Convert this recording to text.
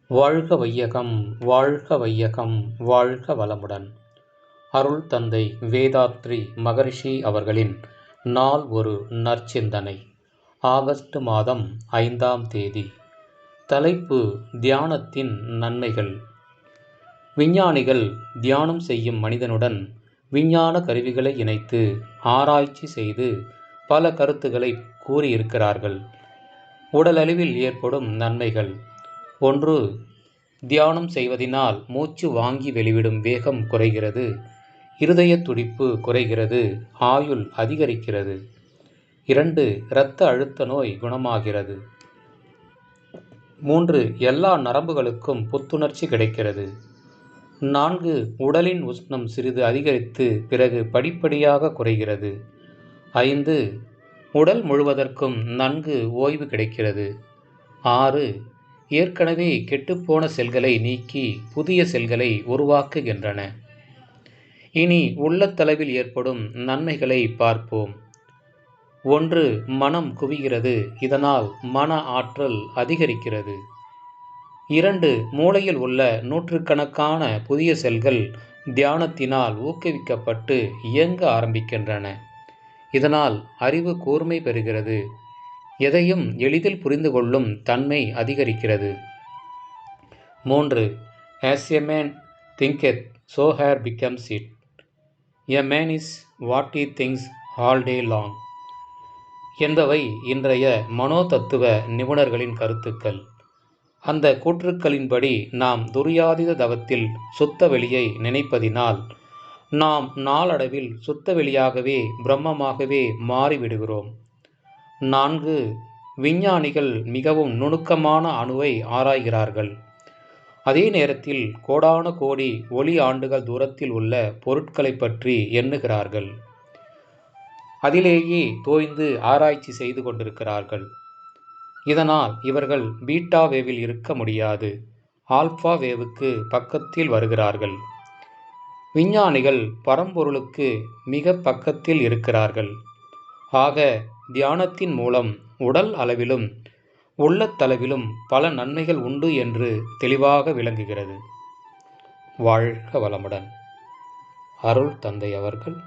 வாழ்க வையகம், வாழ்க வையகம், வாழ்க வளமுடன். அருள் தந்தை வேதாத்ரி மகரிஷி அவர்களின் நாள் ஒரு நற்சிந்தனை. ஆகஸ்ட் மாதம் 5ஆம் தேதி. தலைப்பு: தியானத்தின் நன்மைகள். விஞ்ஞானிகள் தியானம் செய்யும் மனிதனுடன் விஞ்ஞான கருவிகளை இணைத்து ஆராய்ச்சி செய்து பல கருத்துக்களை கூறியிருக்கிறார்கள். உடலளவில் ஏற்படும் நன்மைகள்: 1. தியானம் செய்வதினால் மூச்சு வாங்கி வெளிவிடும் வேகம் குறைகிறது, இருதய துடிப்பு குறைகிறது, ஆயுள் அதிகரிக்கிறது. 2. இரத்த அழுத்த நோய் குணமாகிறது. 3. எல்லா நரம்புகளுக்கும் புத்துணர்ச்சி கிடைக்கிறது. 4. உடலின் உஷ்ணம் சிறிது அதிகரித்து பிறகு படிப்படியாக குறைகிறது. 5. உடல் முழுவதற்கும் நன்கு ஓய்வு கிடைக்கிறது. 6. ஏற்கனவே கெட்டுப்போன செல்களை நீக்கி புதிய செல்களை உருவாக்குகின்றன. இனி உள்ளத்தளவில் ஏற்படும் நன்மைகளை பார்ப்போம். 1. மனம் குவிகிறது, இதனால் மன ஆற்றல் அதிகரிக்கிறது. 2. மூளையில் உள்ள நூற்றுக்கணக்கான புதிய செல்கள் தியானத்தினால் ஊக்குவிக்கப்பட்டு இயங்க ஆரம்பிக்கின்றன. இதனால் அறிவு கூர்மை பெறுகிறது, எதையும் எளிதில் புரிந்து கொள்ளும் தன்மை அதிகரிக்கிறது. 3. As a man thinketh, so hair becomes it. A man is what he thinks all day long. என்பவை இன்றைய மனோதத்துவ நிபுணர்களின் கருத்துக்கள். அந்த கூற்றுக்களின்படி நாம் துரியாதீத தவத்தில் சுத்த வெளியை நினைப்பதினால் நாம் நாளடைவில் சுத்த வெளியாகவே பிரம்மமாகவே மாறிவிடுகிறோம். 4. விஞ்ஞானிகள் மிகவும் நுணுக்கமான அணுவை ஆராய்கிறார்கள். அதே நேரத்தில் கோடான கோடி ஒளி ஆண்டுகள் தூரத்தில் உள்ள பொருட்களை பற்றி எண்ணுகிறார்கள். அதிலேயே தோய்ந்து ஆராய்ச்சி செய்து கொண்டிருக்கிறார்கள். இதனால் இவர்கள் பீட்டா வேவில் இருக்க முடியாது, ஆல்பா வேவுக்கு பக்கத்தில் வருகிறார்கள். விஞ்ஞானிகள் பரம்பொருளுக்கு மிக பக்கத்தில் இருக்கிறார்கள். ஆக தியானத்தின் மூலம் உடல் அளவிலும் உள்ளத்தளவிலும் பல நன்மைகள் உண்டு என்று தெளிவாக விளங்குகிறது. வாழ்க வளமுடன். அருள் தந்தை அவர்கள்